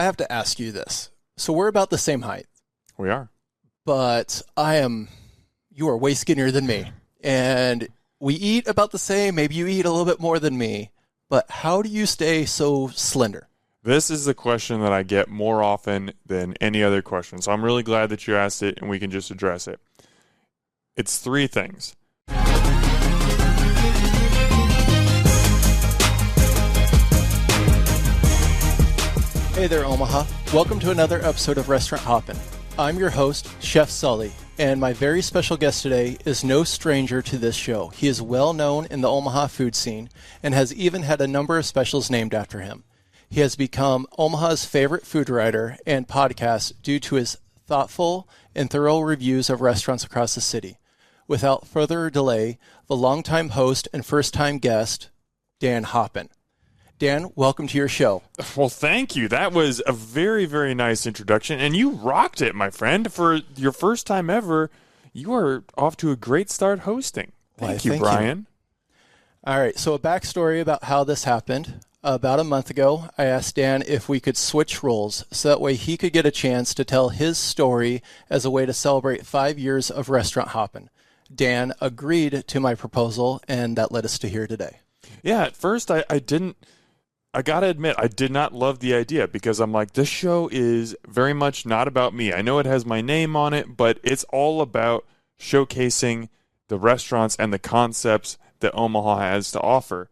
I have to ask you this. So we're about the same height. We are. But you are way skinnier than me. And we eat about the same. Maybe you eat a little bit more than me. But how do you stay so slender? This is the question that I get more often than any other question. So I'm really glad that you asked it and we can just address it. It's three things. Hey there, Omaha. Welcome to another episode of Restaurant Hoppin. I'm your host, Chef Sully, and my very special guest today is no stranger to this show. He is well known in the Omaha food scene and has even had a number of specials named after him. He has become Omaha's favorite food writer and podcast due to his thoughtful and thorough reviews of restaurants across the city. Without further delay, the longtime host and first-time guest, Dan Hoppen. Dan, welcome to your show. Well, thank you. That was a very, very nice introduction, and you rocked it, my friend. For your first time ever, you are off to a great start hosting. Thank you, Brian. All right, so a backstory about how this happened. About a month ago, I asked Dan if we could switch roles so that way he could get a chance to tell his story as a way to celebrate 5 years of Restaurant Hoppin. Dan agreed to my proposal, and that led us to here today. Yeah, at first I got to admit, I did not love the idea because I'm like, this show is very much not about me. I know it has my name on it, but it's all about showcasing the restaurants and the concepts that Omaha has to offer.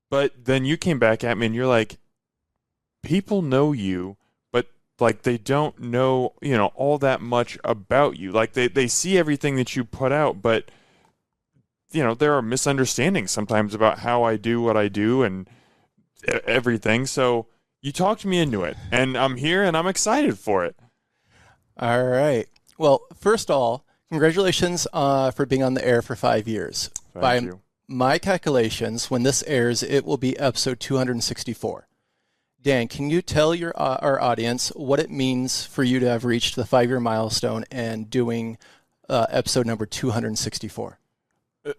But then you came back at me and you're like, people know you, but like they don't know, all that much about you. Like they see everything that you put out, but there are misunderstandings sometimes about how I do what I do and everything. So you talked me into it, and I'm here and I'm excited for it. All right. Well, first of all, congratulations for being on the air for 5 years. Thank you. My calculations, when this airs, it will be episode 264. Dan, can you tell our audience what it means for you to have reached the 5-year milestone and doing episode number 264?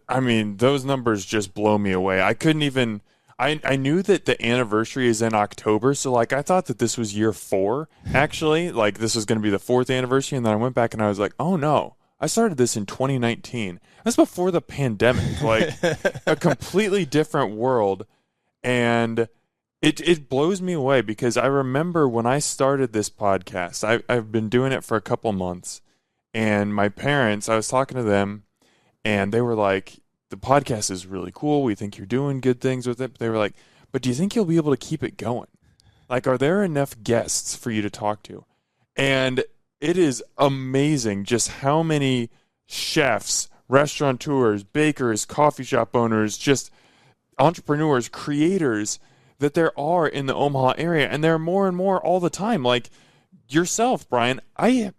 I mean, those numbers just blow me away. I couldn't even... I knew that the anniversary is in October, so I thought that this was year 4, actually. Like this was going to be the 4th anniversary, and then I went back and I was like, oh no, I started this in 2019. That's before the pandemic, like a completely different world. And it blows me away because I remember when I started this podcast, I've been doing it for a couple months, and my parents, I was talking to them, and they were like, the podcast is really cool. We think you're doing good things with it. But they were like, but do you think you'll be able to keep it going? Like, are there enough guests for you to talk to? And it is amazing just how many chefs, restaurateurs, bakers, coffee shop owners, just entrepreneurs, creators that there are in the Omaha area. And there are more and more all the time. Like yourself, Brian, to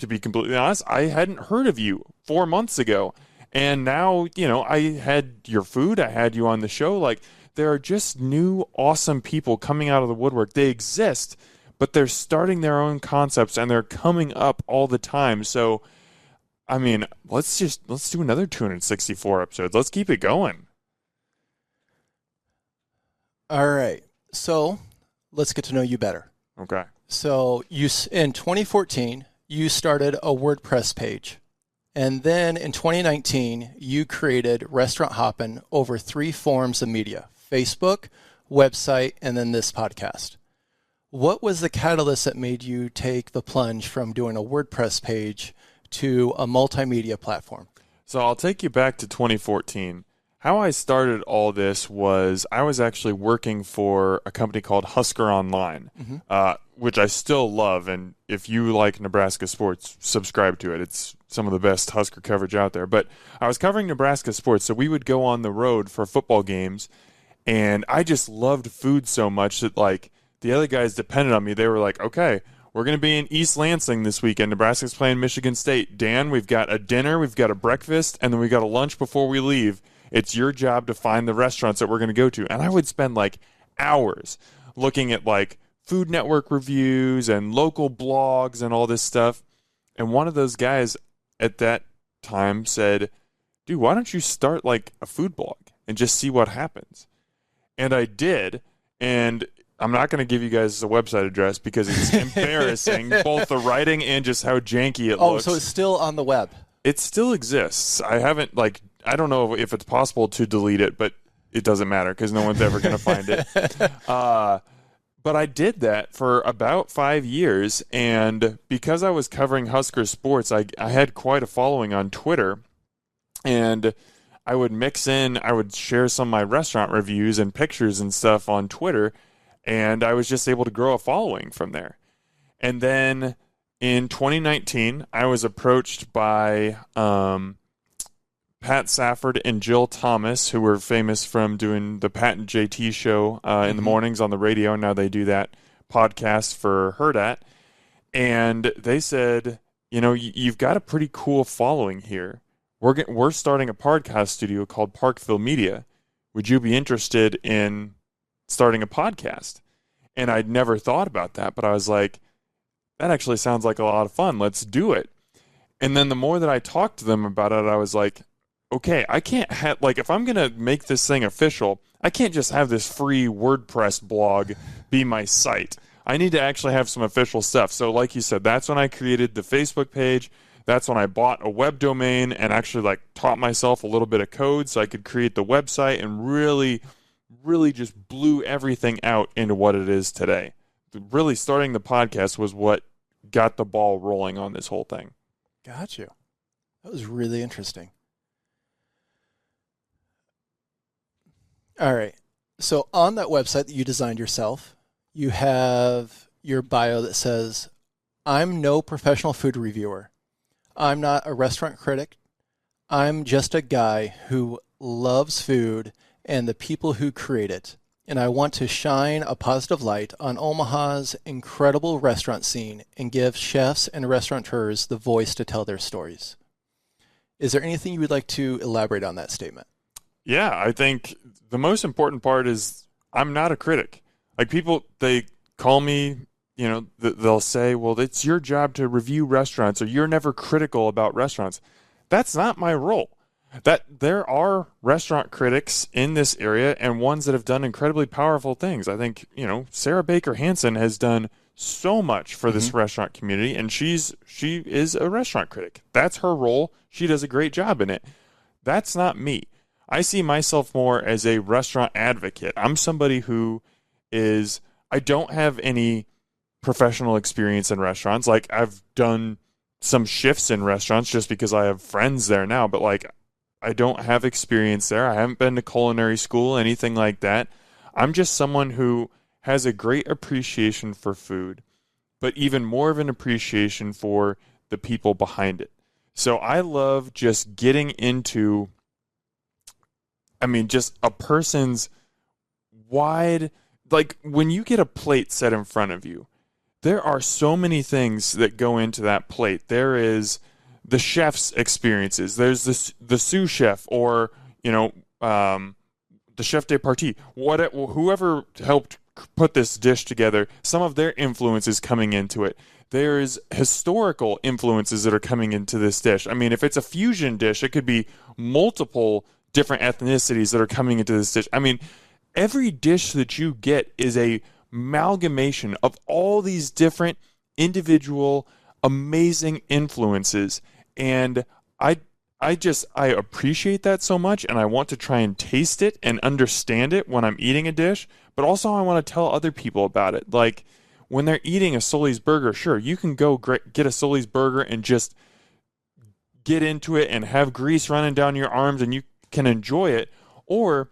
be completely honest, I hadn't heard of you 4 months ago. And now, I had your food, I had you on the show. Like, there are just new, awesome people coming out of the woodwork. They exist, but they're starting their own concepts, and they're coming up all the time. So, I mean, let's do another 264 episodes. Let's keep it going. All right. So, let's get to know you better. Okay. So, in 2014, you started a WordPress page. And then in 2019, you created Restaurant Hoppin over 3 forms of media: Facebook, website, and then this podcast. What was the catalyst that made you take the plunge from doing a WordPress page to a multimedia platform? So I'll take you back to 2014. How I started all this was I was actually working for a company called Husker Online, which I still love. And if you like Nebraska sports, subscribe to it. It's some of the best Husker coverage out there. But I was covering Nebraska sports, so we would go on the road for football games. And I just loved food so much that, the other guys depended on me. They were like, okay, we're going to be in East Lansing this weekend. Nebraska's playing Michigan State. Dan, we've got a dinner, we've got a breakfast, and then we've got a lunch before we leave. It's your job to find the restaurants that we're going to go to. And I would spend hours looking at Food Network reviews and local blogs and all this stuff. And one of those guys at that time said, dude, why don't you start a food blog and just see what happens? And I did. And I'm not going to give you guys a website address because it's embarrassing, both the writing and just how janky it looks. Oh, so it's still on the web. It still exists. I haven't, I don't know if it's possible to delete it, but it doesn't matter because no one's ever going to find it. But I did that for about 5 years, and because I was covering Husker sports, I had quite a following on Twitter, and I would share some of my restaurant reviews and pictures and stuff on Twitter, and I was just able to grow a following from there. And then in 2019, I was approached by Pat Safford and Jill Thomas, who were famous from doing the Pat and JT show in the mornings on the radio. Now they do that podcast for Hurrdat. And they said, you've got a pretty cool following here. We're starting a podcast studio called Parkville Media. Would you be interested in starting a podcast? And I'd never thought about that, but I was like, that actually sounds like a lot of fun. Let's do it. And then the more that I talked to them about it, I was like, okay, I can't have, if I'm going to make this thing official, I can't just have this free WordPress blog be my site. I need to actually have some official stuff. So like you said, that's when I created the Facebook page. That's when I bought a web domain and actually taught myself a little bit of code so I could create the website and really, really just blew everything out into what it is today. Really starting the podcast was what got the ball rolling on this whole thing. Got you. That was really interesting. All right. So on that website that you designed yourself, you have your bio that says, I'm no professional food reviewer. I'm not a restaurant critic. I'm just a guy who loves food and the people who create it. And I want to shine a positive light on Omaha's incredible restaurant scene and give chefs and restaurateurs the voice to tell their stories. Is there anything you would like to elaborate on that statement? Yeah, I think the most important part is I'm not a critic. People, they call me, they'll say, well, it's your job to review restaurants or you're never critical about restaurants. That's not my role. That there are restaurant critics in this area and ones that have done incredibly powerful things. I think, Sarah Baker Hansen has done so much for this restaurant community, and she is a restaurant critic. That's her role. She does a great job in it. That's not me. I see myself more as a restaurant advocate. I'm somebody who I don't have any professional experience in restaurants. I've done some shifts in restaurants just because I have friends there now, but I don't have experience there. I haven't been to culinary school, anything like that. I'm just someone who has a great appreciation for food, but even more of an appreciation for the people behind it. So I love just getting into, just a person's wide, when you get a plate set in front of you, there are so many things that go into that plate. There is the chef's experiences. There's the sous chef or, the chef de partie. Whoever helped put this dish together, some of their influences coming into it. There's historical influences that are coming into this dish. If it's a fusion dish, it could be multiple different ethnicities that are coming into this dish. Every dish that you get is a amalgamation of all these different individual amazing influences, and I appreciate that so much, and I want to try and taste it and understand it when I'm eating a dish, but also I want to tell other people about it. When they're eating a Sully's burger, sure, you can go get a Sully's burger and just get into it and have grease running down your arms and you can enjoy it. Or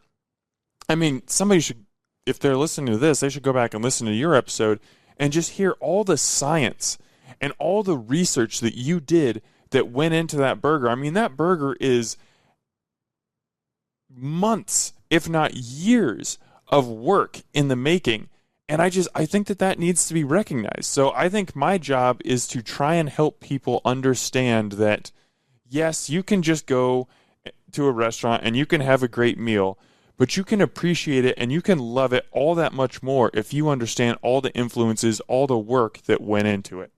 somebody should, if they're listening to this, they should go back and listen to your episode and just hear all the science and all the research that you did that went into that burger. That burger is months, if not years, of work in the making. And I think that needs to be recognized. So I think my job is to try and help people understand that, yes, you can just go to a restaurant and you can have a great meal, but you can appreciate it and you can love it all that much more if you understand all the influences, all the work that went into it.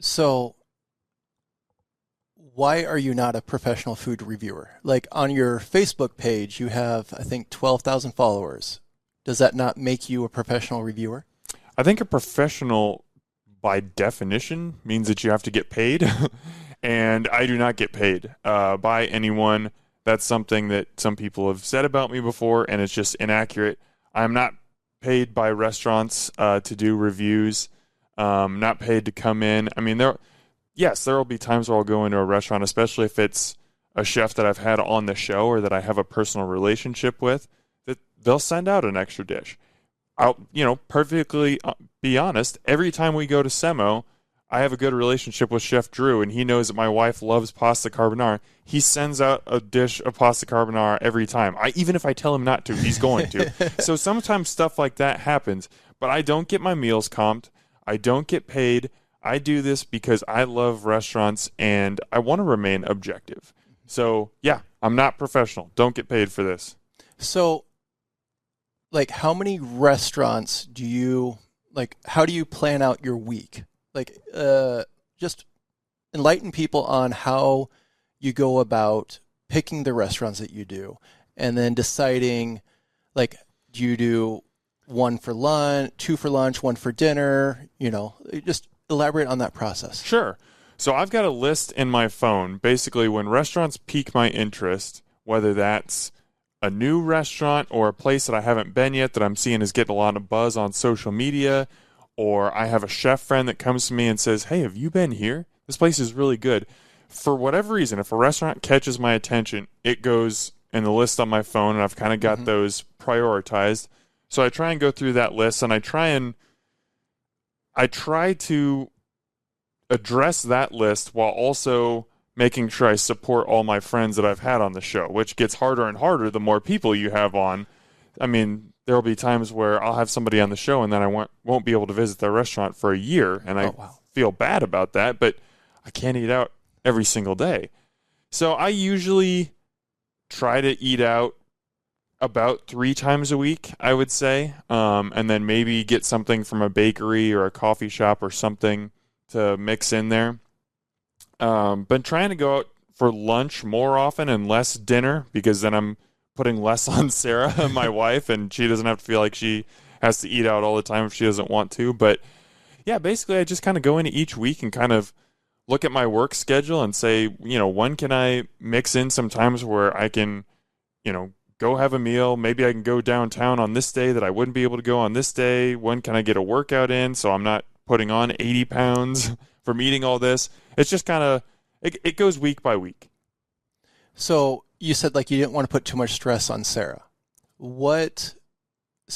So why are you not a professional food reviewer? Like on your Facebook page, you have, I think, 12,000 followers. Does that not make you a professional reviewer? I think a professional, by definition, means that you have to get paid, and I do not get paid by anyone. That's something that some people have said about me before, and it's just inaccurate. I'm not paid by restaurants to do reviews, not paid to come in. I mean, there will be times where I'll go into a restaurant, especially if it's a chef that I've had on the show or that I have a personal relationship with, that they'll send out an extra dish. I'll, perfectly be honest, every time we go to Semo, I have a good relationship with Chef Drew, and he knows that my wife loves pasta carbonara. He sends out a dish of pasta carbonara every time. Even if I tell him not to, he's going to. So sometimes stuff like that happens, but I don't get my meals comped. I don't get paid. I do this because I love restaurants, and I want to remain objective. So, yeah, I'm not professional. Don't get paid for this. So, like, how many restaurants do you, how do you plan out your week? Just enlighten people on how you go about picking the restaurants that you do, and then deciding, do you do one for lunch, two for lunch, one for dinner? Just elaborate on that process. Sure. So I've got a list in my phone. Basically, when restaurants pique my interest, whether that's a new restaurant or a place that I haven't been yet that I'm seeing is getting a lot of buzz on social media, or I have a chef friend that comes to me and says, hey, have you been here? This place is really good. For whatever reason, if a restaurant catches my attention, it goes in the list on my phone, and I've kind of got those prioritized. So I try and go through that list, and I try to address that list while also making sure I support all my friends that I've had on the show, which gets harder and harder the more people you have on. I mean, there will be times where I'll have somebody on the show and then I won't be able to visit their restaurant for a year, and I feel bad about that, but I can't eat out every single day. So I usually try to eat out about 3 times a week, I would say, and then maybe get something from a bakery or a coffee shop or something to mix in there. Been trying to go out for lunch more often and less dinner, because then I'm putting less on Sarah, my wife, and she doesn't have to feel like she has to eat out all the time if she doesn't want to. But yeah, basically I just kind of go into each week and kind of look at my work schedule and say, when can I mix in some times where I can, go have a meal. Maybe I can go downtown on this day that I wouldn't be able to go on this day. When can I get a workout in so I'm not putting on 80 pounds from eating all this? It's just kind of, it goes week by week. So you said you didn't want to put too much stress on Sarah. Do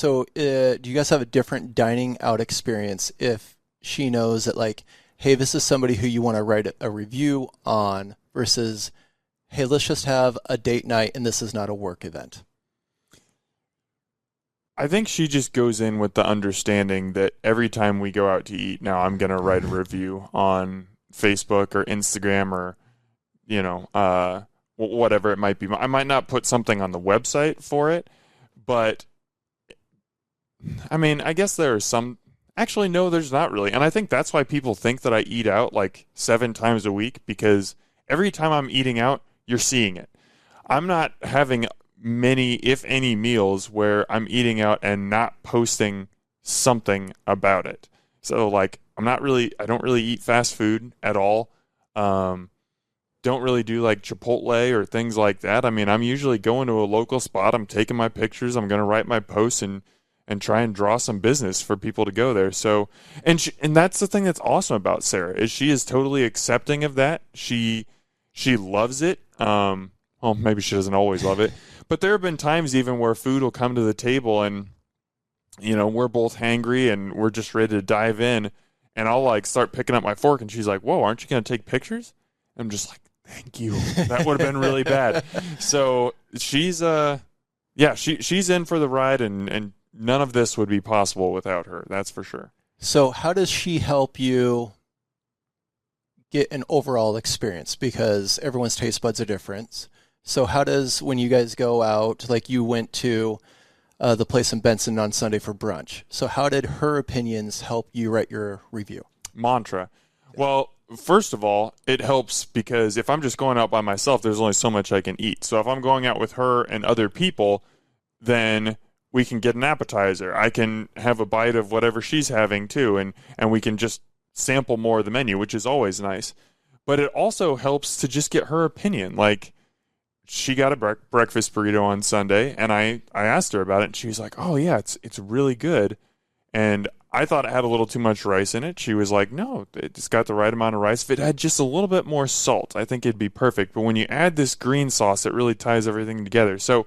you guys have a different dining out experience if she knows that hey, this is somebody who you want to write a review on, versus, hey, let's just have a date night and this is not a work event? I think she just goes in with the understanding that every time we go out to eat, now I'm going to write a review on Facebook or Instagram or, whatever it might be. I might not put something on the website for it, but I mean, I guess there are some. Actually, no, there's not really. And I think that's why people think that I eat out 7 times a week, because every time I'm eating out, you're seeing it. I'm not having many, if any, meals where I'm eating out and not posting something about it. So I don't really eat fast food at all. Don't really do Chipotle or things like that. I mean, I'm usually going to a local spot. I'm taking my pictures. I'm going to write my posts and try and draw some business for people to go there. So, and that's the thing that's awesome about Sarah, is she is totally accepting of that. She loves it. Well, maybe she doesn't always love it, but there have been times even where food will come to the table and, we're both hangry and we're just ready to dive in, and I'll start picking up my fork and she's like, whoa, aren't you going to take pictures? I'm just like, thank you. That would have been really bad. So she's she's in for the ride, and none of this would be possible without her. That's for sure. So how does she help you get an overall experience? Because everyone's taste buds are different. So how does, when you guys go out, you went to the place in Benson on Sunday for brunch. So how did her opinions help you write your review? Mantra. Well, first of all, it helps because if I'm just going out by myself, there's only so much I can eat. So if I'm going out with her and other people, then we can get an appetizer. I can have a bite of whatever she's having too, and we can just sample more of the menu, which is always nice. But it also helps to just get her opinion. Like, she got a breakfast burrito on Sunday, and I asked her about it, and she was like, oh, yeah, it's really good. And I thought it had a little too much rice in it. She was like, no, it's got the right amount of rice. If it had just a little bit more salt, I think it'd be perfect. But when you add this green sauce, it really ties everything together. So,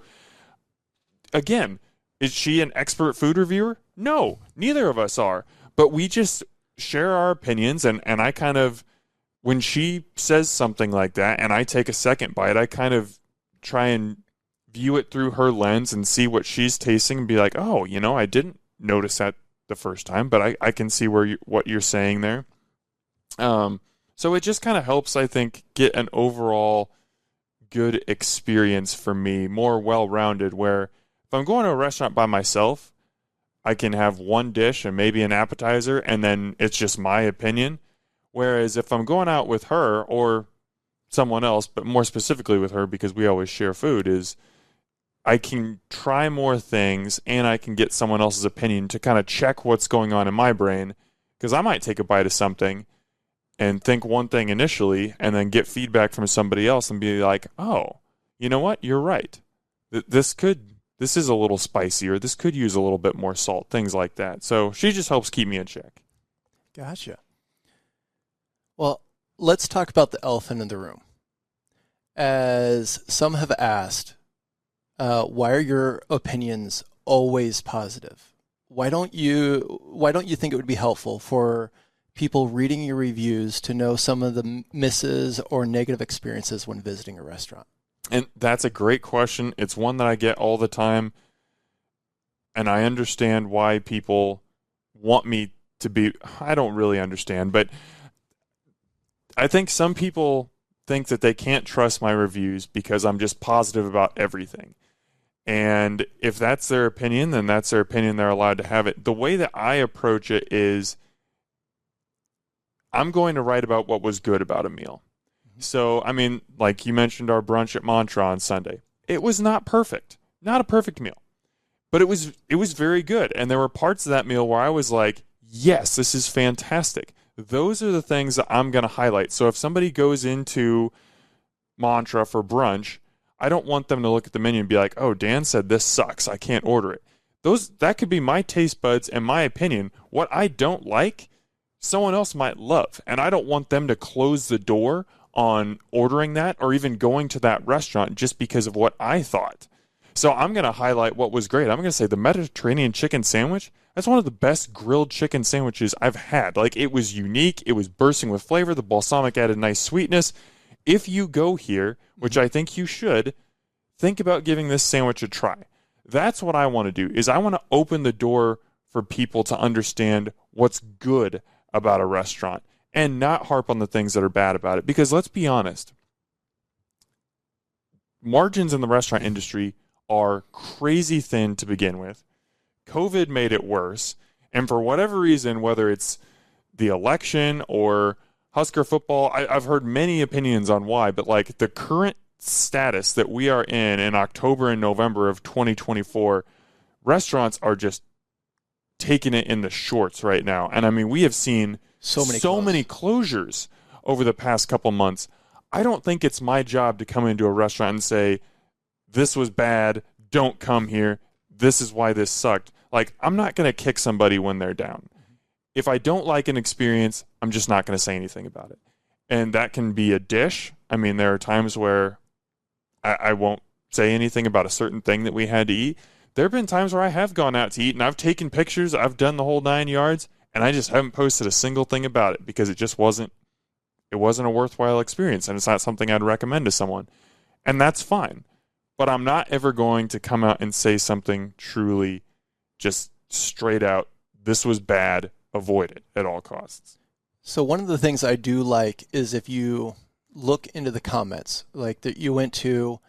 again, is she an expert food reviewer? No, neither of us are. But we just share our opinions, and I kind of, when she says something like that and I take a second bite, I kind of try and view it through her lens and see what she's tasting and be like, oh, I didn't notice that the first time, but I can see what you're saying there. So it just kind of helps, I think, get an overall good experience for me, more well-rounded, where if I'm going to a restaurant by myself, I can have one dish and maybe an appetizer, and then it's just my opinion. Whereas if I'm going out with her or someone else, but more specifically with her because we always share food, is I can try more things and I can get someone else's opinion to kind of check what's going on in my brain, because I might take a bite of something and think one thing initially and then get feedback from somebody else and be like, oh, you know what? You're right. This is a little spicier. This could use a little bit more salt, things like that. So she just helps keep me in check. Gotcha. Well, let's talk about the elephant in the room. As some have asked, why are your opinions always positive? Why don't you think it would be helpful for people reading your reviews to know some of the misses or negative experiences when visiting a restaurant? And that's a great question. It's one that I get all the time, and I understand why people want me to be. I don't really understand, but I think some people think that they can't trust my reviews because I'm just positive about everything. And if that's their opinion, then that's their opinion. They're allowed to have it. The way that I approach it is I'm going to write about what was good about a meal. So, I mean, like you mentioned our brunch at Mantra on Sunday. It was not perfect. Not a perfect meal. But it was very good. And there were parts of that meal where I was like, yes, this is fantastic. Those are the things that I'm going to highlight. So if somebody goes into Mantra for brunch, I don't want them to look at the menu and be like, oh, Dan said this sucks, I can't order it. That could be my taste buds and my opinion. What I don't like, someone else might love. And I don't want them to close the door on ordering that or even going to that restaurant just because of what I thought. So I'm going to highlight what was great. I'm going to say the Mediterranean chicken sandwich, that's one of the best grilled chicken sandwiches I've had. Like, it was unique. It was bursting with flavor. The balsamic added nice sweetness. If you go here, which I think you should, think about giving this sandwich a try. That's what I want to do, is I want to open the door for people to understand what's good about a restaurant and not harp on the things that are bad about it. Because let's be honest, margins in the restaurant industry are crazy thin to begin with. COVID made it worse. And for whatever reason, whether it's the election or Husker football, I've heard many opinions on why, but like the current status that we are in October and November of 2024, restaurants are just taking it in the shorts right now. And I mean, we have seen so many closures over the past couple months. I don't think it's my job to come into a restaurant and say, this was bad, don't come here, this is why this sucked. Like, I'm not going to kick somebody when they're down. If I don't like an experience, I'm just not going to say anything about it. And that can be a dish. I mean, there are times where I won't say anything about a certain thing that we had to eat. There have been times where I have gone out to eat and I've taken pictures, I've done the whole 9 yards, and I just haven't posted a single thing about it because it wasn't a worthwhile experience, and it's not something I'd recommend to someone. And that's fine. But I'm not ever going to come out and say something truly just straight out, this was bad, avoid it at all costs. So one of the things I do like is if you look into the comments, like that you went to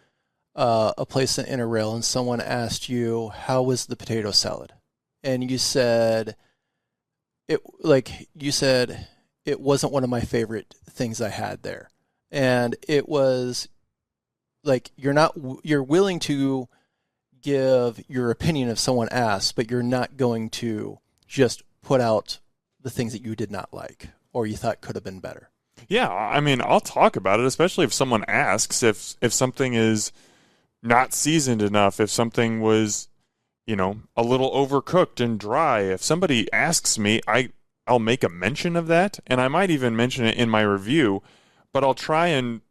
a place in Interrail and someone asked you, how was the potato salad? And you said, it it wasn't one of my favorite things I had there. And it was like, you're willing to give your opinion if someone asks, but you're not going to just put out the things that you did not like or you thought could have been better. Yeah, I mean, I'll talk about it, especially if someone asks if something is not seasoned enough, if something was, a little overcooked and dry. If somebody asks me, I'll make a mention of that, and I might even mention it in my review, but I'll try and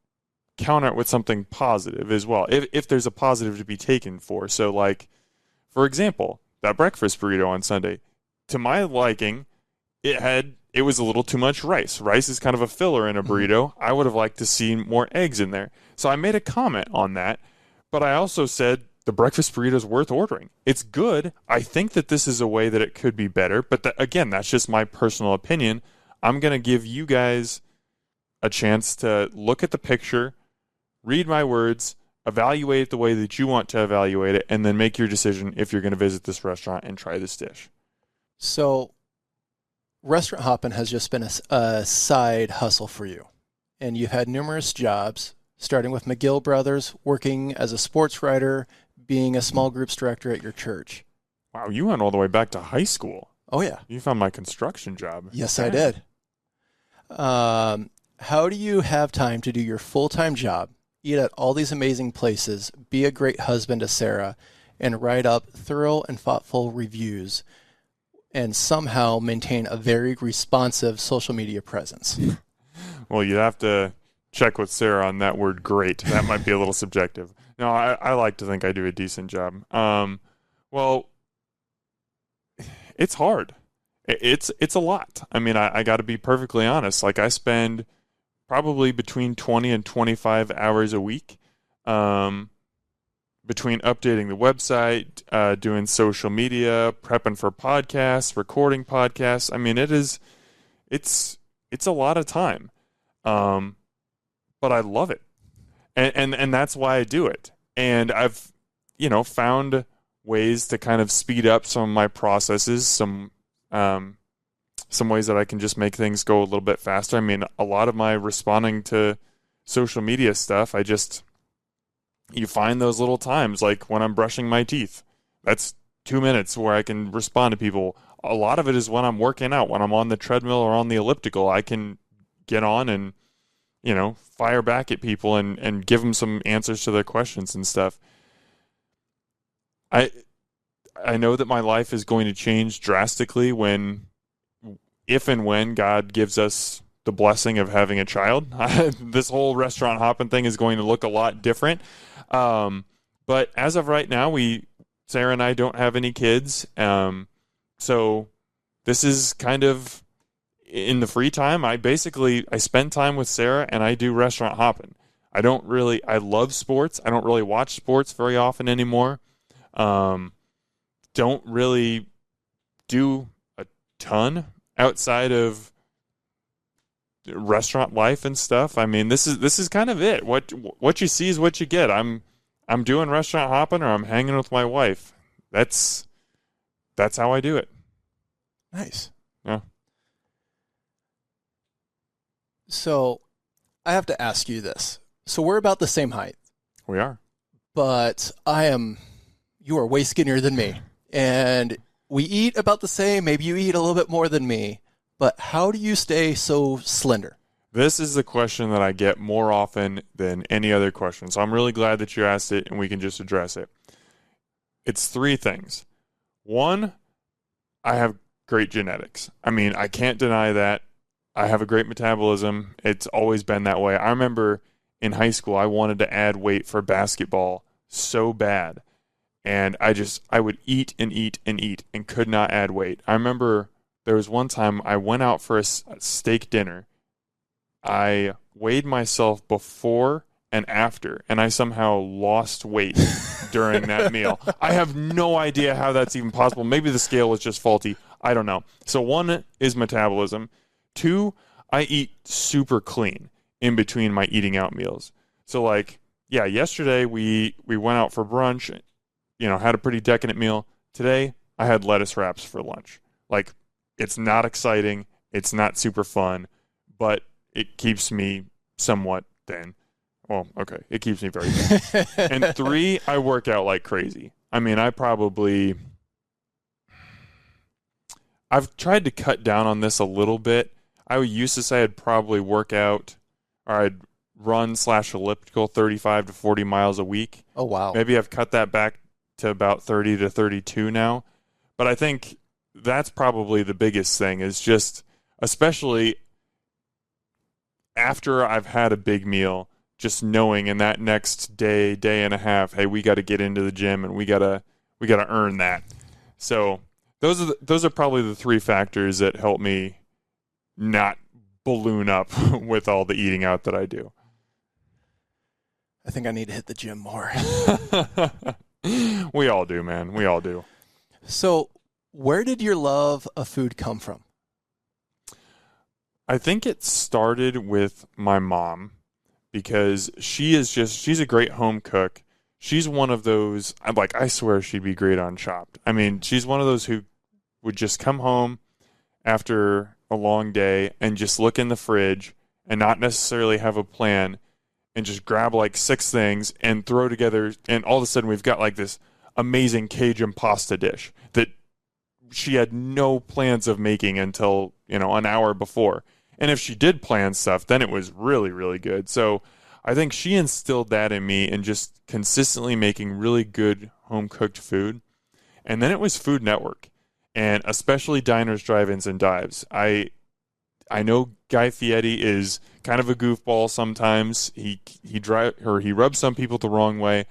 counter it with something positive as well, if there's a positive to be taken for. So, like, for example, that breakfast burrito on Sunday, to my liking, it was a little too much rice. Rice is kind of a filler in a burrito. I would have liked to see more eggs in there. So I made a comment on that, but I also said the breakfast burrito is worth ordering. It's good. I think that this is a way that it could be better, but again, that's just my personal opinion. I'm going to give you guys a chance to look at the picture, read my words, evaluate it the way that you want to evaluate it, and then make your decision if you're going to visit this restaurant and try this dish. So, Restaurant Hoppin has just been a side hustle for you. And you've had numerous jobs, starting with McGill Brothers, working as a sports writer, being a small groups director at your church. Wow, you went all the way back to high school. Oh, yeah. You found my construction job. Yes, I did. How do you have time to do your full-time job, eat at all these amazing places, be a great husband to Sarah, and write up thorough and thoughtful reviews, and somehow maintain a very responsive social media presence? Well, you'd have to check with Sarah on that word great. That might be a little subjective. No, I like to think I do a decent job. Well, it's hard. It's a lot. I mean, I got to be perfectly honest. Like, I spend probably between 20 and 25 hours a week between updating the website, doing social media, prepping for podcasts, recording podcasts. I mean, it's a lot of time. But I love it. And that's why I do it. And I've, found ways to kind of speed up some of my processes, some ways that I can just make things go a little bit faster. I mean, a lot of my responding to social media stuff, you find those little times, like when I'm brushing my teeth. That's 2 minutes where I can respond to people. A lot of it is when I'm working out, when I'm on the treadmill or on the elliptical, I can get on and, fire back at people and give them some answers to their questions and stuff. I know that my life is going to change drastically if and when God gives us the blessing of having a child. This whole Restaurant Hoppin thing is going to look a lot different. But as of right now, Sarah and I don't have any kids. So this is kind of in the free time. I spend time with Sarah and I do Restaurant Hoppin. I love sports. I don't really watch sports very often anymore. Don't really do a ton outside of restaurant life and stuff. I mean, this is kind of it. What you see is what you get. I'm doing Restaurant Hoppin or I'm hanging with my wife. That's how I do it. Nice. Yeah. So I have to ask you this. So we're about the same height. We are. But you are way skinnier than me. And we eat about the same. Maybe you eat a little bit more than me. But how do you stay so slender? This is the question that I get more often than any other question. So I'm really glad that you asked it and we can just address it. It's 3 things. 1, I have great genetics. I mean, I can't deny that. I have a great metabolism. It's always been that way. I remember in high school, I wanted to add weight for basketball so bad. And I would eat and eat and eat and could not add weight. I remember there was one time I went out for a steak dinner. I weighed myself before and after, and I somehow lost weight during that meal. I have no idea how that's even possible. Maybe the scale was just faulty. I don't know. So 1 is metabolism. 2, I eat super clean in between my eating out meals. So yesterday we went out for brunch, had a pretty decadent meal. Today I had lettuce wraps for lunch. It's not exciting. It's not super fun. but it keeps me somewhat thin. Well, okay, it keeps me very thin. And 3, I work out like crazy. I mean, I've tried to cut down on this a little bit. I used to say I'd probably work out, or I'd run/elliptical 35 to 40 miles a week. Oh, wow. Maybe I've cut that back to about 30 to 32 now. But I think that's probably the biggest thing, is just, especially after I've had a big meal, just knowing in that next day and a half, hey, we got to get into the gym and we got to earn that. So those are probably the 3 factors that help me not balloon up with all the eating out that I do. I think I need to hit the gym more. We all do, man. We all do. So where did your love of food come from? I think it started with my mom, because she's a great home cook. She's one of those, I swear she'd be great on Chopped. I mean, she's one of those who would just come home after a long day and just look in the fridge and not necessarily have a plan, and just grab 6 things and throw together, and all of a sudden we've got this amazing Cajun pasta dish that she had no plans of making until, an hour before. And if she did plan stuff, then it was really, really good. So I think she instilled that in me, and just consistently making really good home-cooked food. And then it was Food Network, and especially diners, drive-ins, and dives. I know Guy Fieri is kind of a goofball sometimes. He rubs some people the wrong way.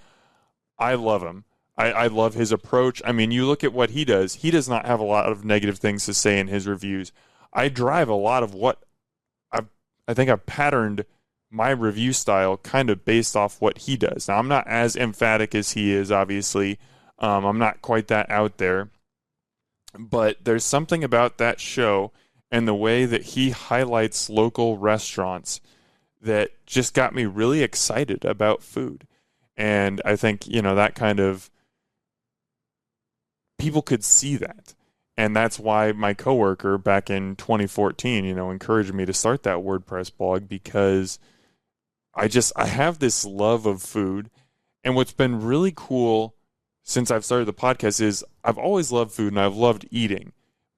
I love him. I love his approach. I mean, you look at what he does. He does not have a lot of negative things to say in his reviews. I drive a lot of what I think I've patterned my review style kind of based off what he does. Now, I'm not as emphatic as he is, obviously. I'm not quite that out there. But there's something about that show and the way that he highlights local restaurants that just got me really excited about food. And I think, that kind of, people could see that. And that's why my coworker back in 2014, encouraged me to start that WordPress blog, because I have this love of food. And what's been really cool since I've started the podcast is I've always loved food and I've loved eating.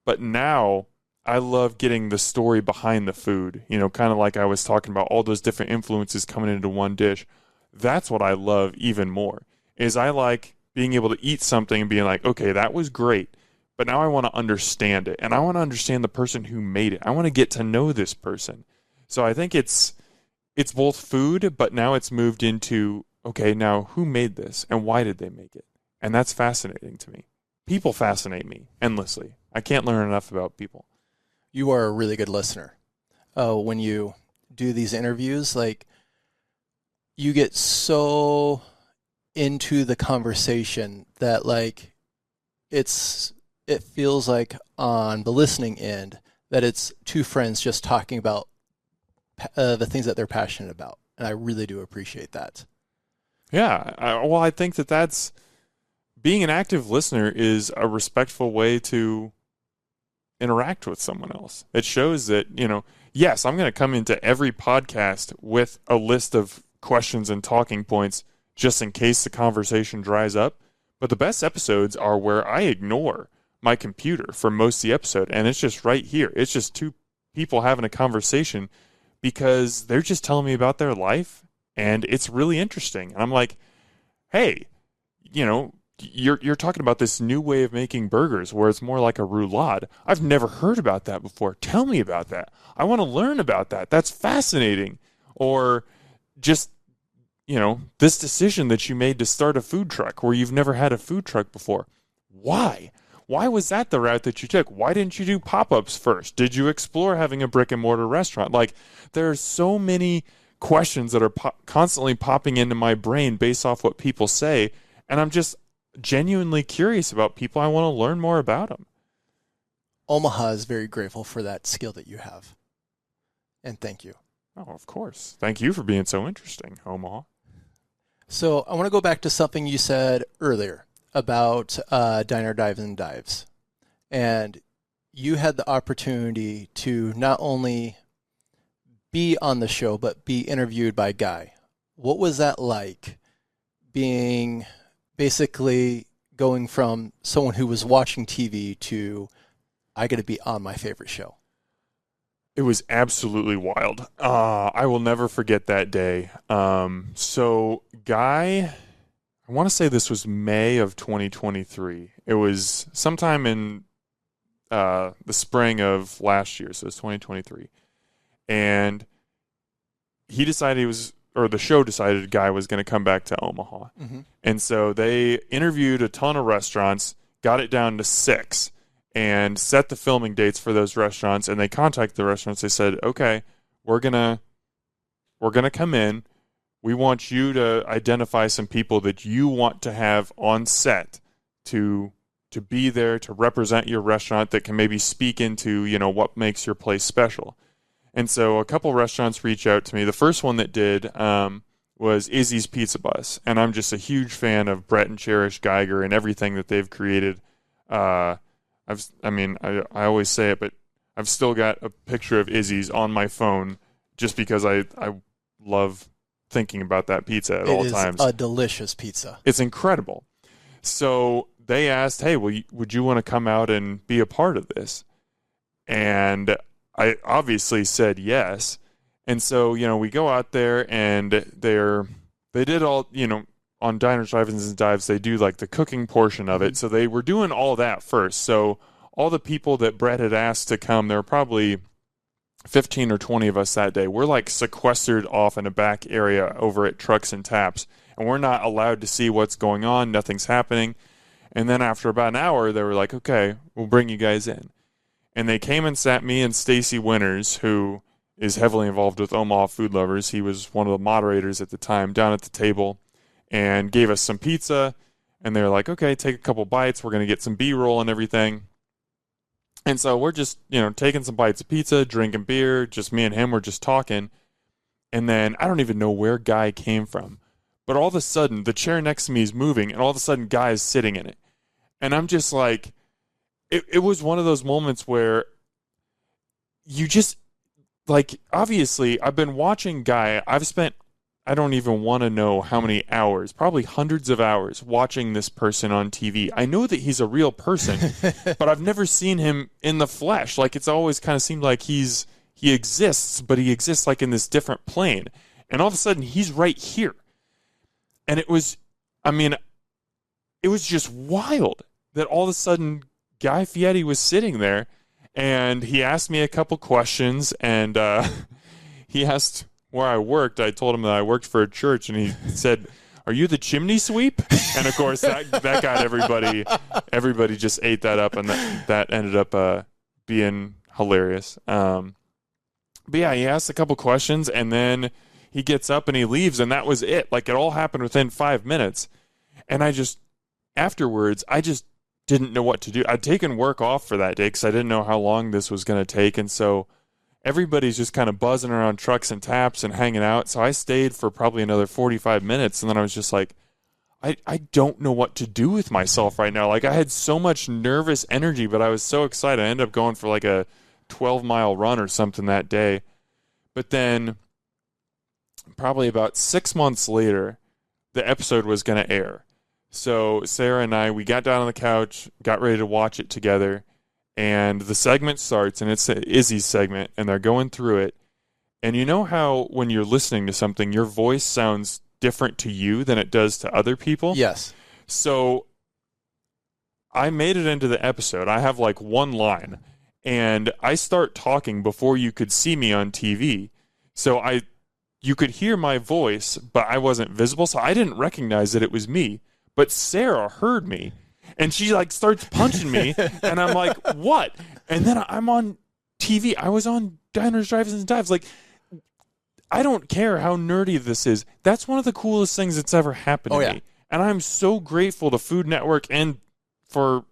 But now I love getting the story behind the food, kind of like I was talking about, all those different influences coming into one dish. That's what I love even more, is I like being able to eat something and being like, okay, that was great, but now I want to understand it, and I want to understand the person who made it. I want to get to know this person. So I think it's both food, but now it's moved into, okay, now who made this and why did they make it? And that's fascinating to me. People fascinate me endlessly. I can't learn enough about people. You are a really good listener. When you do these interviews, you get so into the conversation that it feels like on the listening end that it's 2 friends just talking about the things that they're passionate about. And I really do appreciate that. Yeah. I think that's being an active listener is a respectful way to interact with someone else. It shows that, yes, I'm going to come into every podcast with a list of questions and talking points just in case the conversation dries up. But the best episodes are where I ignore my computer for most of the episode, and it's just right here. It's just 2 people having a conversation because they're just telling me about their life, and it's really interesting. And I'm like, hey, you're talking about this new way of making burgers where it's more like a roulade. I've never heard about that before. Tell me about that. I want to learn about that. That's fascinating. Or just, this decision that you made to start a food truck where you've never had a food truck before. Why? Why was that the route that you took? Why didn't you do pop-ups first? Did you explore having a brick-and-mortar restaurant? There are so many questions that are constantly popping into my brain based off what people say, and I'm just genuinely curious about people. I want to learn more about them. Omaha is very grateful for that skill that you have. And thank you. Oh, of course. Thank you for being so interesting, Omaha. So I want to go back to something you said earlier about diner dives and dives. And you had the opportunity to not only be on the show, but be interviewed by Guy. What was that like, being basically going from someone who was watching TV to, I got to be on my favorite show? It was absolutely wild. I will never forget that day. So Guy, I want to say this was May of 2023. It was sometime in the spring of last year, so it's 2023. And he decided the show decided Guy was going to come back to Omaha. Mm-hmm. And so they interviewed a ton of restaurants, got it down to 6, and set the filming dates for those restaurants. And they contacted the restaurants. They said, okay, we're gonna come in. We want you to identify some people that you want to have on set to be there to represent your restaurant, that can maybe speak into, what makes your place special. And so a couple restaurants reached out to me. The first one that did was Izzy's Pizza Bus. And I'm just a huge fan of Brett and Cherish Geiger and everything that they've created. I always say it, but I've still got a picture of Izzy's on my phone just because I love thinking about that pizza at all times. It is a delicious pizza. It's incredible. So they asked, hey, would you want to come out and be a part of this? And I obviously said yes. And so, we go out there, and they did all, on Diners, Drive-Ins, and Dives, they do like the cooking portion of it. So they were doing all that first. So all the people that Brett had asked to come, there were probably 15 or 20 of us that day. We're like sequestered off in a back area over at Trucks and Taps, and we're not allowed to see what's going on. Nothing's happening. And then after about an hour, they were like, okay, we'll bring you guys in. And they came and sat me and Stacy Winters, who is heavily involved with Omaha Food Lovers. He was one of the moderators at the time, down at the table, and gave us some pizza. And they were like, okay, take a couple bites. We're going to get some B-roll and everything. And so we're just, taking some bites of pizza, drinking beer, just me and him were just talking. And then I don't even know where Guy came from. But all of a sudden, the chair next to me is moving, and all of a sudden, Guy is sitting in it. And I'm just like, it was one of those moments where you just, like, obviously, I've been watching Guy. I've spent, I don't even want to know how many hours, probably hundreds of hours, watching this person on TV. I know that he's a real person, but I've never seen him in the flesh. Like, it's always kind of seemed like he exists, but he exists like in this different plane. And all of a sudden, he's right here. And it was just wild that all of a sudden Guy Fieri was sitting there, and he asked me a couple questions, and he asked where I worked. I told him that I worked for a church, and he said, "Are you the chimney sweep?" And of course that got everybody just ate that up, and that ended up being hilarious. But yeah, he asked a couple questions, and then he gets up and he leaves, and that was it. Like, it all happened within 5 minutes. And afterwards, I just didn't know what to do. I'd taken work off for that day because I didn't know how long this was going to take. And so everybody's just kind of buzzing around Trucks and Taps and hanging out. So I stayed for probably another 45 minutes. And then I was just like, I don't know what to do with myself right now. Like, I had so much nervous energy, but I was so excited. I ended up going for like a 12-mile run or something that day. But then probably about 6 months later, the episode was going to air. So Sarah and I, we got down on the couch, got ready to watch it together, and the segment starts, and it's Izzy's segment, and they're going through it. And you know how when you're listening to something, your voice sounds different to you than it does to other people? Yes. So I made it into the episode. I have like one line, and I start talking before you could see me on TV. So you could hear my voice, but I wasn't visible, so I didn't recognize that it was me. But Sarah heard me, and she like starts punching me, and I'm like, what? And then I'm on TV. I was on Diners, Drive-Ins, and Dives. Like, I don't care how nerdy this is. That's one of the coolest things that's ever happened to me. And I'm so grateful to Food Network and for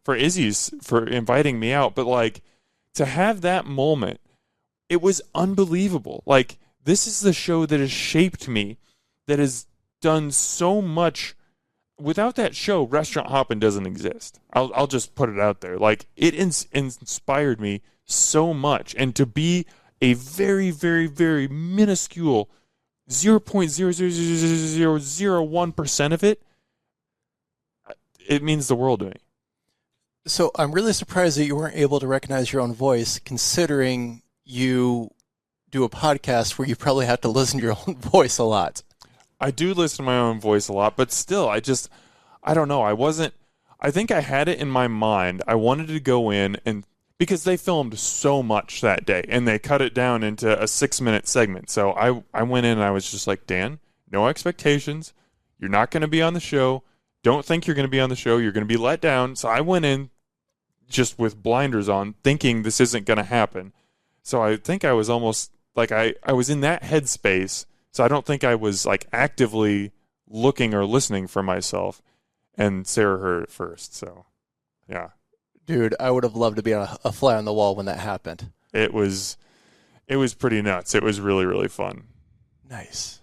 Izzy's for inviting me out. But like, to have that moment, it was unbelievable. Like, this is the show that has shaped me, that has done so much. Without that show, Restaurant Hoppin doesn't exist. I'll just put it out there. Like, it inspired me so much. And to be a very, very, very minuscule 0.00001% of it, it means the world to me. So I'm really surprised that you weren't able to recognize your own voice, considering you do a podcast where you probably have to listen to your own voice a lot. I do listen to my own voice a lot, but still, I don't know. I think I had it in my mind. I wanted to go in and, because they filmed so much that day and they cut it down into a 6-minute segment. So I went in and I was just like, Dan, no expectations. You're not going to be on the show. Don't think you're going to be on the show. You're going to be let down. So I went in just with blinders on, thinking this isn't going to happen. So I think I was almost like I was in that headspace. So I don't think I was like actively looking or listening for myself. And Sarah heard it first. So, yeah. Dude, I would have loved to be a fly on the wall when that happened. It was pretty nuts. It was really, really fun. Nice.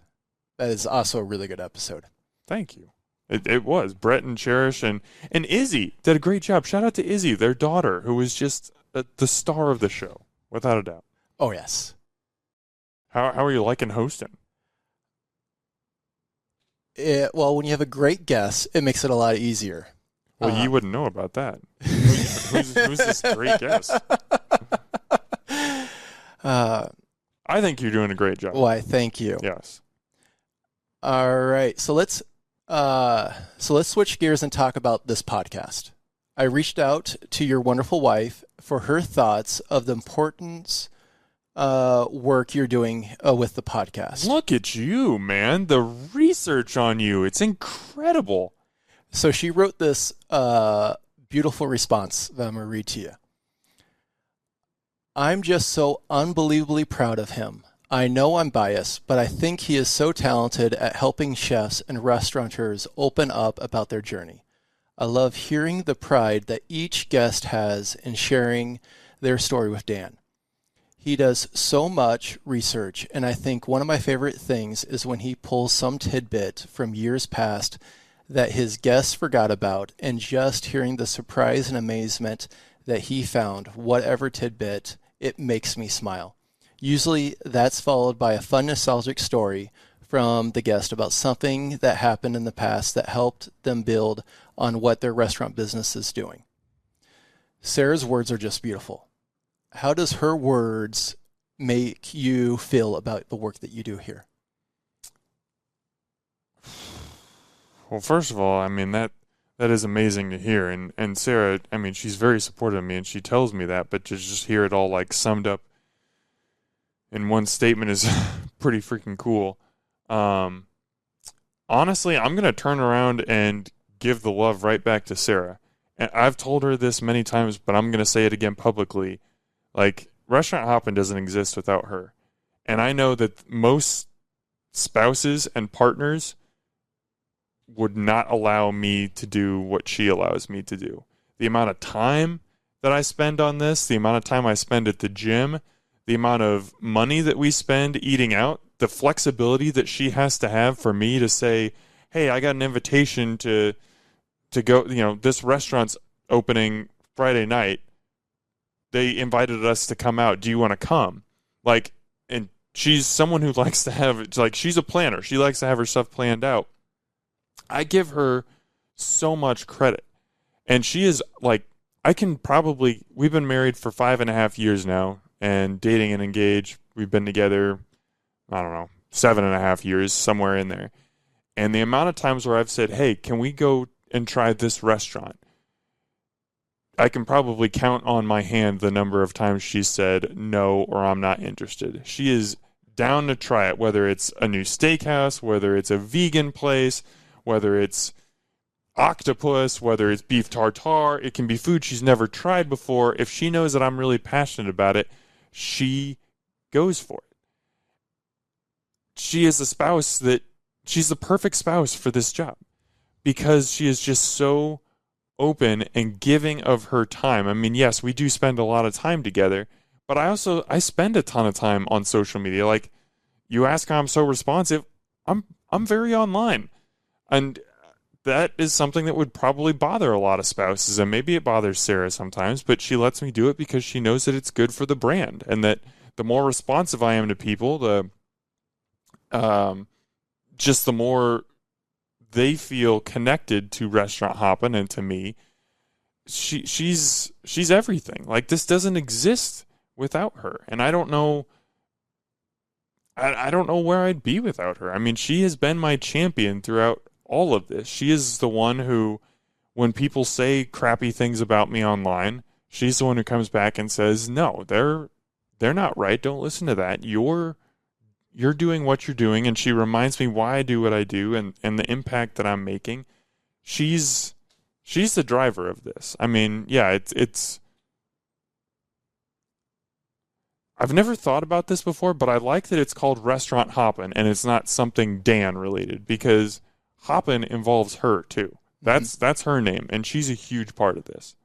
That is also a really good episode. Thank you. It was. Brett and Cherish and Izzy did a great job. Shout out to Izzy, their daughter, who was just the star of the show, without a doubt. Oh, yes. How are you liking hosting? Well, when you have a great guest, it makes it a lot easier. Well, you wouldn't know about that. Who's this great guest? I think you're doing a great job. Why, thank you. Yes. All right. So let's switch gears and talk about this podcast. I reached out to your wonderful wife for her thoughts of the importance work you're doing with the podcast. Look at you, man. The research on you. It's incredible. So she wrote this beautiful response that I'm going to read to you. I'm just so unbelievably proud of him. I know I'm biased, but I think he is so talented at helping chefs and restaurateurs open up about their journey. I love hearing the pride that each guest has in sharing their story with Dan. He does so much research, and I think one of my favorite things is when he pulls some tidbit from years past that his guests forgot about, and just hearing the surprise and amazement that he found, whatever tidbit, it makes me smile. Usually that's followed by a fun nostalgic story from the guest about something that happened in the past that helped them build on what their restaurant business is doing. Sarah's words are just beautiful. How does her words make you feel about the work that you do here? Well, first of all, I mean, that is amazing to hear. And Sarah, I mean, she's very supportive of me, and she tells me that, but to just hear it all, like, summed up in one statement is pretty freaking cool. Honestly, I'm going to turn around and give the love right back to Sarah. And I've told her this many times, but I'm going to say it again publicly. Like, Restaurant Hoppin doesn't exist without her. And I know that most spouses and partners would not allow me to do what she allows me to do. The amount of time that I spend on this, the amount of time I spend at the gym, the amount of money that we spend eating out, the flexibility that she has to have for me to say, hey, I got an invitation to go, this restaurant's opening Friday night. They invited us to come out. Do you want to come? Like, and she's someone who likes to have, like, she's a planner. She likes to have her stuff planned out. I give her so much credit. And she is like, we've been married for 5.5 years now and dating and engaged. We've been together, I don't know, 7.5 years, somewhere in there. And the amount of times where I've said, hey, can we go and try this restaurant? I can probably count on my hand the number of times she said no or I'm not interested. She is down to try it, whether it's a new steakhouse, whether it's a vegan place, whether it's octopus, whether it's beef tartare. It can be food she's never tried before. If she knows that I'm really passionate about it, she goes for it. She is a spouse she's the perfect spouse for this job because she is just so open and giving of her time. I mean, yes, we do spend a lot of time together, but I spend a ton of time on social media. Like, you ask how I'm so responsive, I'm very online. And that is something that would probably bother a lot of spouses, and maybe it bothers Sarah sometimes, but she lets me do it because she knows that it's good for the brand and that the more responsive I am to people, just the more they feel connected to Restaurant Hoppin and to me. She's everything. Like, this doesn't exist without her, and I don't know. I don't know where I'd be without her. I mean, she has been my champion throughout all of this. She is the one who, when people say crappy things about me online, she's the one who comes back and says, no, they're not right. Don't listen to that. You're doing what you're doing. And she reminds me why I do what I do and the impact that I'm making. She's the driver of this. I mean, yeah, it's I've never thought about this before, but I like that it's called Restaurant Hoppin and it's not something Dan related, because Hoppin involves her too. That's her name, and she's a huge part of this.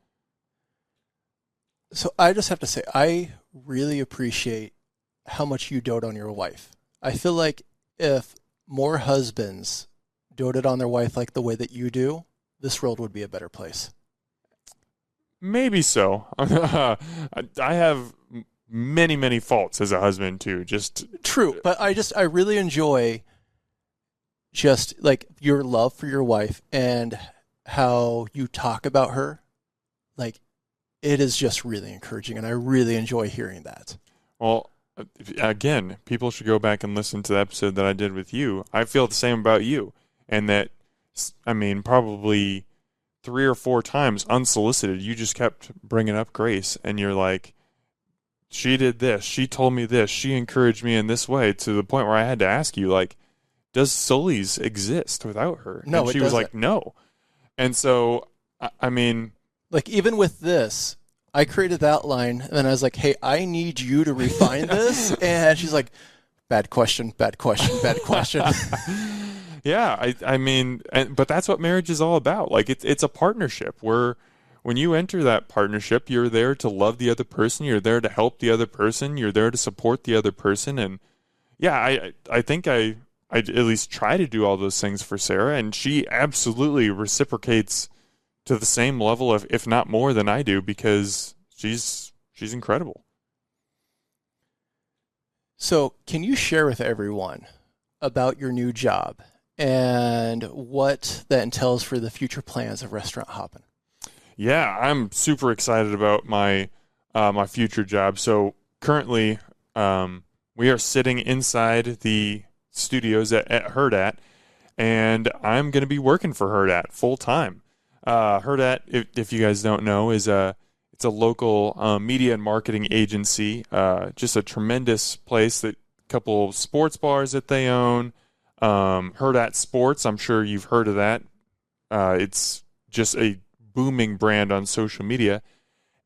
So I just have to say, I really appreciate how much you dote on your wife. I feel like if more husbands doted on their wife like the way that you do, this world would be a better place. Maybe so. I have many, many faults as a husband too. Just true, but I really enjoy just like your love for your wife and how you talk about her. Like, it is just really encouraging, and I really enjoy hearing that. Well, again, people should go back and listen to the episode that I did with you. I feel the same about you, and that, I mean, probably 3 or 4 times unsolicited, you just kept bringing up Grace, and you're like, she did this, she told me this, she encouraged me in this way, to the point where I had to ask you, like, does Sully's exist without her? No, and she it was doesn't. like, no. And so, I mean, like, even with this, I created that line, and then I was like, hey, I need you to refine this. And she's like, bad question, bad question, bad question. Yeah, I mean, but that's what marriage is all about. Like, it's a partnership where when you enter that partnership, you're there to love the other person, you're there to help the other person, you're there to support the other person. And yeah, I think I at least try to do all those things for Sarah, and she absolutely reciprocates to the same level of, if not more than I do, because she's incredible. So can you share with everyone about your new job and what that entails for the future plans of Restaurant Hoppin? Yeah, I'm super excited about my my future job. So currently, we are sitting inside the studios at Hurrdat, and I'm going to be working for Hurrdat full time. Hurrdat, if you guys don't know, it's a local media and marketing agency. Just a tremendous place. That couple sports bars that they own. Hurrdat Sports, I'm sure you've heard of that. It's just a booming brand on social media,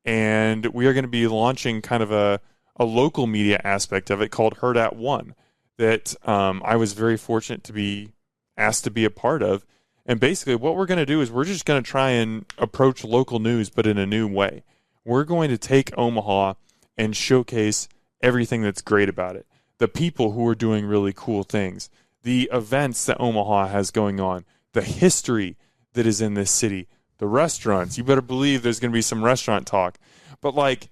and we are going to be launching kind of a local media aspect of it called Hurrdat One that I was very fortunate to be asked to be a part of. And basically what we're going to do is we're just going to try and approach local news, but in a new way. We're going to take Omaha and showcase everything that's great about it. The people who are doing really cool things, the events that Omaha has going on, the history that is in this city, the restaurants. You better believe there's going to be some restaurant talk. But like,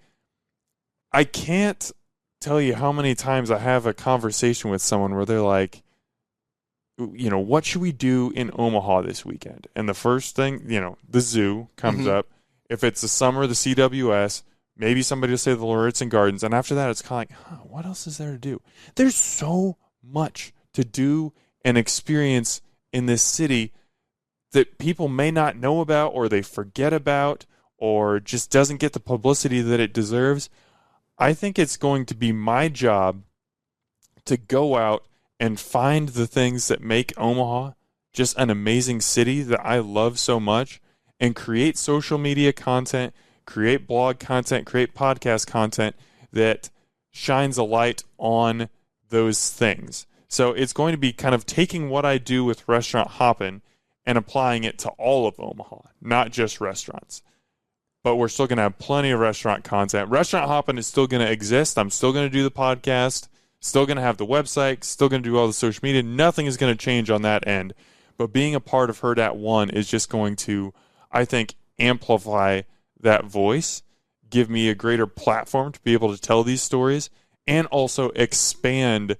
I can't tell you how many times I have a conversation with someone where they're like, you know, what should we do in Omaha this weekend? And the first thing, you know, the zoo comes up. If it's the summer, the CWS, maybe somebody will say the Lauritsen Gardens. And after that, it's kind of like, what else is there to do? There's so much to do and experience in this city that people may not know about, or they forget about, or just doesn't get the publicity that it deserves. I think it's going to be my job to go out and find the things that make Omaha just an amazing city that I love so much, and create social media content, create blog content, create podcast content that shines a light on those things. So it's going to be kind of taking what I do with Restaurant Hoppin and applying it to all of Omaha, not just restaurants. But we're still going to have plenty of restaurant content. Restaurant Hoppin is still going to exist. I'm still going to do the podcast, still going to have the website, still going to do all the social media. Nothing is going to change on that end. But being a part of Hurrdat One is just going to, I think, amplify that voice, give me a greater platform to be able to tell these stories, and also expand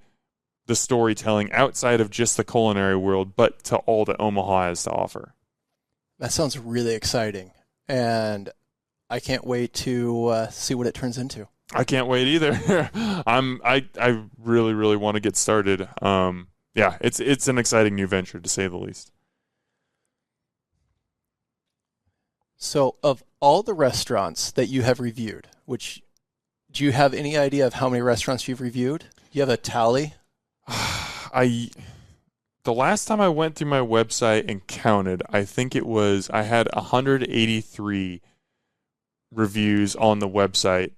the storytelling outside of just the culinary world, but to all that Omaha has to offer. That sounds really exciting, and I can't wait to see what it turns into. I can't wait either. I really, really want to get started. Yeah, it's an exciting new venture, to say the least. So, of all the restaurants that you have reviewed, which do you have any idea of how many restaurants you've reviewed? Do you have a tally? The last time I went through my website and counted, I think I had 183 reviews on the website,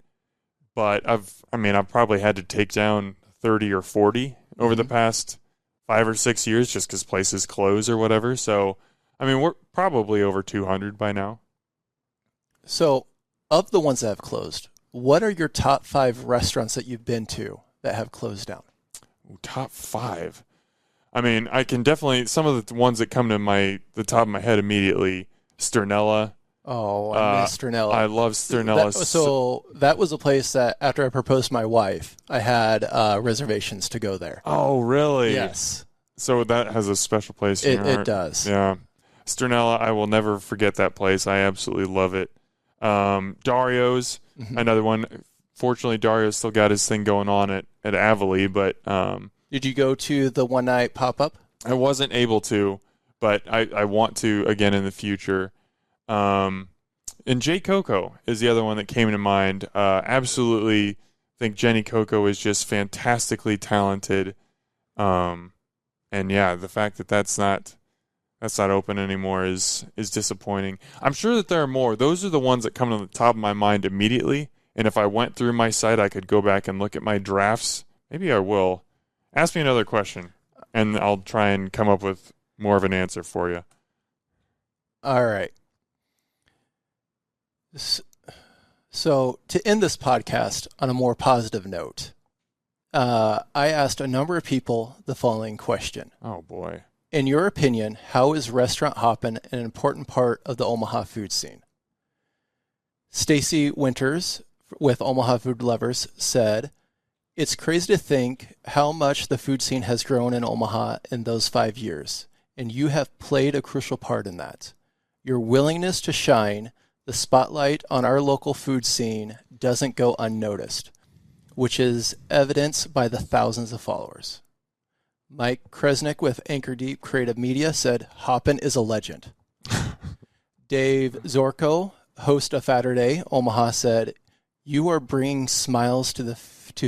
but I've probably had to take down 30 or 40 over the past 5 or 6 years just because places close or whatever. So, we're probably over 200 by now. So, of the ones that have closed, what are your top 5 restaurants that you've been to that have closed down? Top 5. I can definitely, some of the ones that come to the top of my head immediately, Sternella. Oh, I miss Sternella. I love Sternella. So that was a place that after I proposed to my wife, I had reservations to go there. Oh, really? Yes. So that has a special place in your heart. It does. Yeah. Sternella, I will never forget that place. I absolutely love it. Dario's, another one. Fortunately, Dario's still got his thing going on at Avali, but did you go to the one night pop-up? I wasn't able to, but I want to again in the future. And J. Coco is the other one that came to mind. Absolutely think Jenny Coco is just fantastically talented. And yeah, the fact that that's not open anymore is disappointing. I'm sure that there are more. Those are the ones that come to the top of my mind immediately. And if I went through my site, I could go back and look at my drafts. Maybe I will. Ask me another question, and I'll try and come up with more of an answer for you. All right. So to end this podcast on a more positive note, I asked a number of people the following question. Oh, boy. In your opinion, how is Restaurant Hoppin an important part of the Omaha food scene? Stacy Winters with Omaha Food Lovers said, "It's crazy to think how much the food scene has grown in Omaha in those 5 years, and you have played a crucial part in that. Your willingness to shine the spotlight on our local food scene doesn't go unnoticed, which is evidenced by the thousands of followers." Mike Kresnick with Anchor Deep Creative Media said, "Hoppin is a legend." Dave Zorko, host of Saturday Omaha, said, "You are bringing smiles to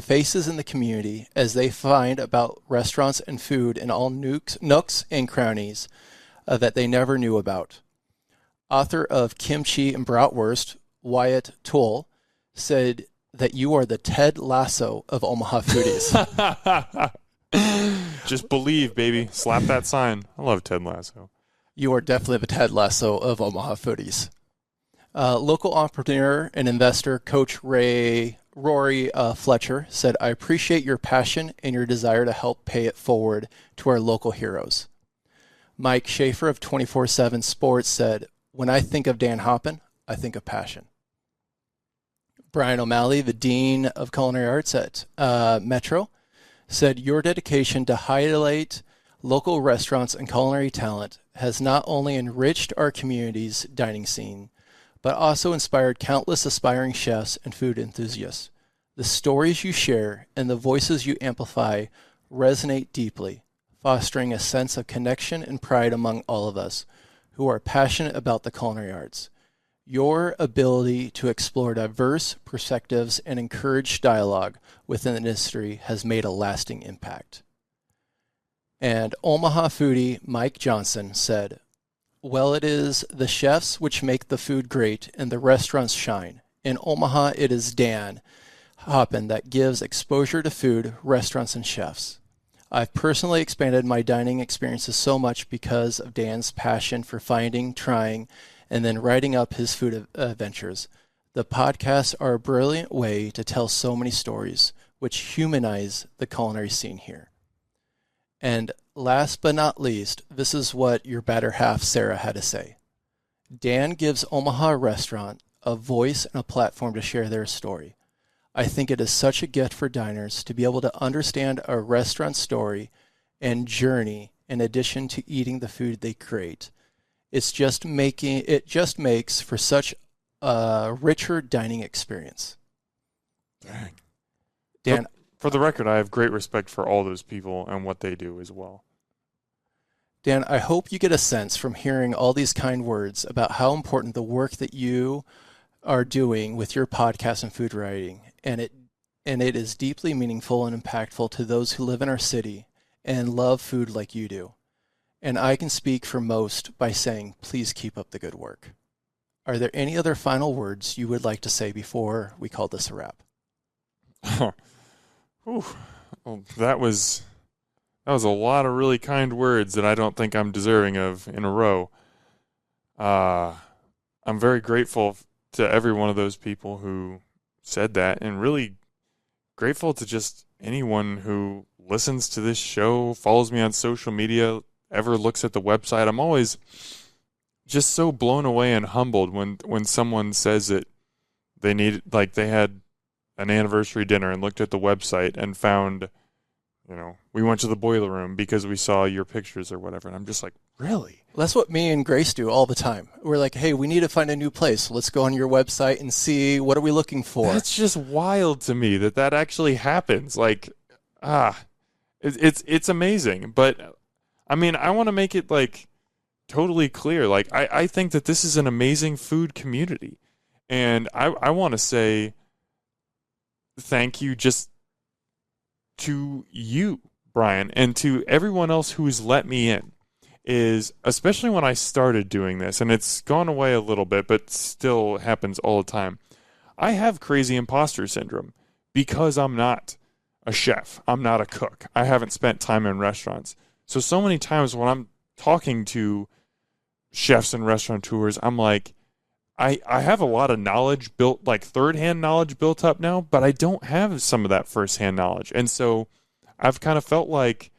faces in the community as they find about restaurants and food in all nooks and crannies that they never knew about." Author of Kimchi and Bratwurst, Wyatt Toole, said that you are the Ted Lasso of Omaha foodies. Just believe, baby. Slap that sign. I love Ted Lasso. You are definitely the Ted Lasso of Omaha foodies. Local entrepreneur and investor Coach Rory Fletcher said, "I appreciate your passion and your desire to help pay it forward to our local heroes." Mike Schaefer of 24/7 Sports said, "When I think of Dan Hoppen, I think of passion." Brian O'Malley, the Dean of Culinary Arts at Metro, said, "Your dedication to highlight local restaurants and culinary talent has not only enriched our community's dining scene, but also inspired countless aspiring chefs and food enthusiasts. The stories you share and the voices you amplify resonate deeply, fostering a sense of connection and pride among all of us who are passionate about the culinary arts. Your ability to explore diverse perspectives and encourage dialogue within the industry has made a lasting impact." And Omaha foodie Mike Johnson said, "Well, it is the chefs which make the food great and the restaurants shine. In Omaha, it is Dan Hoppen that gives exposure to food, restaurants, and chefs. I've personally expanded my dining experiences so much because of Dan's passion for finding, trying, and then writing up his food adventures. The podcasts are a brilliant way to tell so many stories, which humanize the culinary scene here." And last but not least, this is what your better half, Sarah, had to say. "Dan gives Omaha Restaurant a voice and a platform to share their story. I think it is such a gift for diners to be able to understand a restaurant story and journey in addition to eating the food they create. It just makes for such a richer dining experience. Dang. Dan, for the record, I have great respect for all those people and what they do as well. Dan, I hope you get a sense from hearing all these kind words about how important the work that you are doing with your podcast and food writing, and it is deeply meaningful and impactful to those who live in our city and love food like you do. And I can speak for most by saying, please keep up the good work. Are there any other final words you would like to say before we call this a wrap? Well, that was a lot of really kind words that I don't think I'm deserving of in a row. I'm very grateful to every one of those people who said that, and really grateful to just anyone who listens to this show, follows me on social media, ever looks at the website. I'm always just so blown away and humbled when someone says that they had an anniversary dinner and looked at the website and found, we went to the boiler room because we saw your pictures or whatever. And I'm just like, really? Well, that's what me and Grace do all the time. We're like, hey, we need to find a new place. Let's go on your website and see, what are we looking for? That's just wild to me that actually happens. Like, it's amazing. But I mean, I want to make it like totally clear. Like, I think that this is an amazing food community. And I want to say thank you just to you, Brian, and to everyone else who's let me in. Is especially when I started doing this, and it's gone away a little bit, but still happens all the time. I have crazy imposter syndrome because I'm not a chef. I'm not a cook. I haven't spent time in restaurants. So many times when I'm talking to chefs and restaurateurs, I'm like, I have a lot of knowledge built, like third-hand knowledge built up now, but I don't have some of that first-hand knowledge. And so I've kind of felt like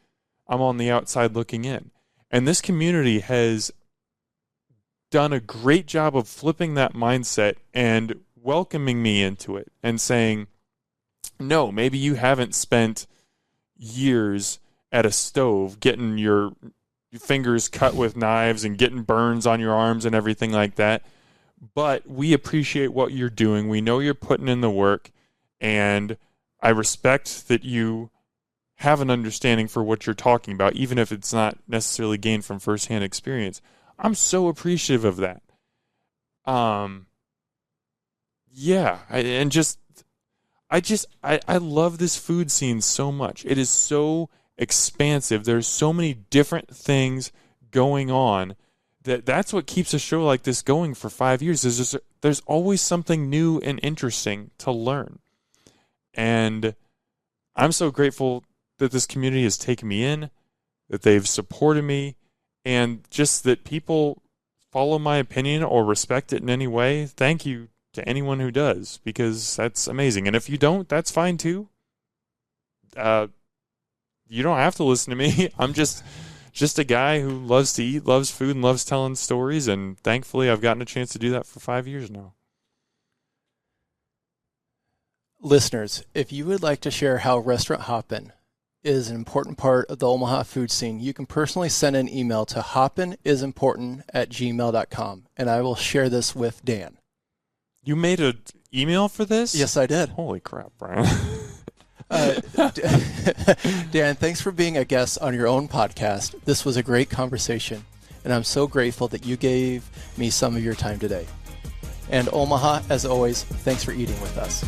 I'm on the outside looking in. And this community has done a great job of flipping that mindset and welcoming me into it and saying, no, maybe you haven't spent years at a stove getting your fingers cut with knives and getting burns on your arms and everything like that. But we appreciate what you're doing. We know you're putting in the work, and I respect that you have an understanding for what you're talking about, even if it's not necessarily gained from firsthand experience. I'm so appreciative of that. I love this food scene so much. It is so expansive. There's so many different things going on that's what keeps a show like this going for 5 years. There's always something new and interesting to learn. And I'm so grateful that this community has taken me in, that they've supported me, and just that people follow my opinion or respect it in any way. Thank you to anyone who does, because that's amazing. And if you don't, that's fine too. You don't have to listen to me. I'm just a guy who loves to eat, loves food, and loves telling stories, and thankfully I've gotten a chance to do that for 5 years now. Listeners, if you would like to share how Restaurant Hoppin is an important part of the Omaha food scene, you can personally send an email to hoppinisimportant@gmail.com, and I will share this with Dan. You made an email for this? Yes, I did. Holy crap, Brian. Dan, thanks for being a guest on your own podcast. This was a great conversation, and I'm so grateful that you gave me some of your time today. And Omaha, as always, thanks for eating with us.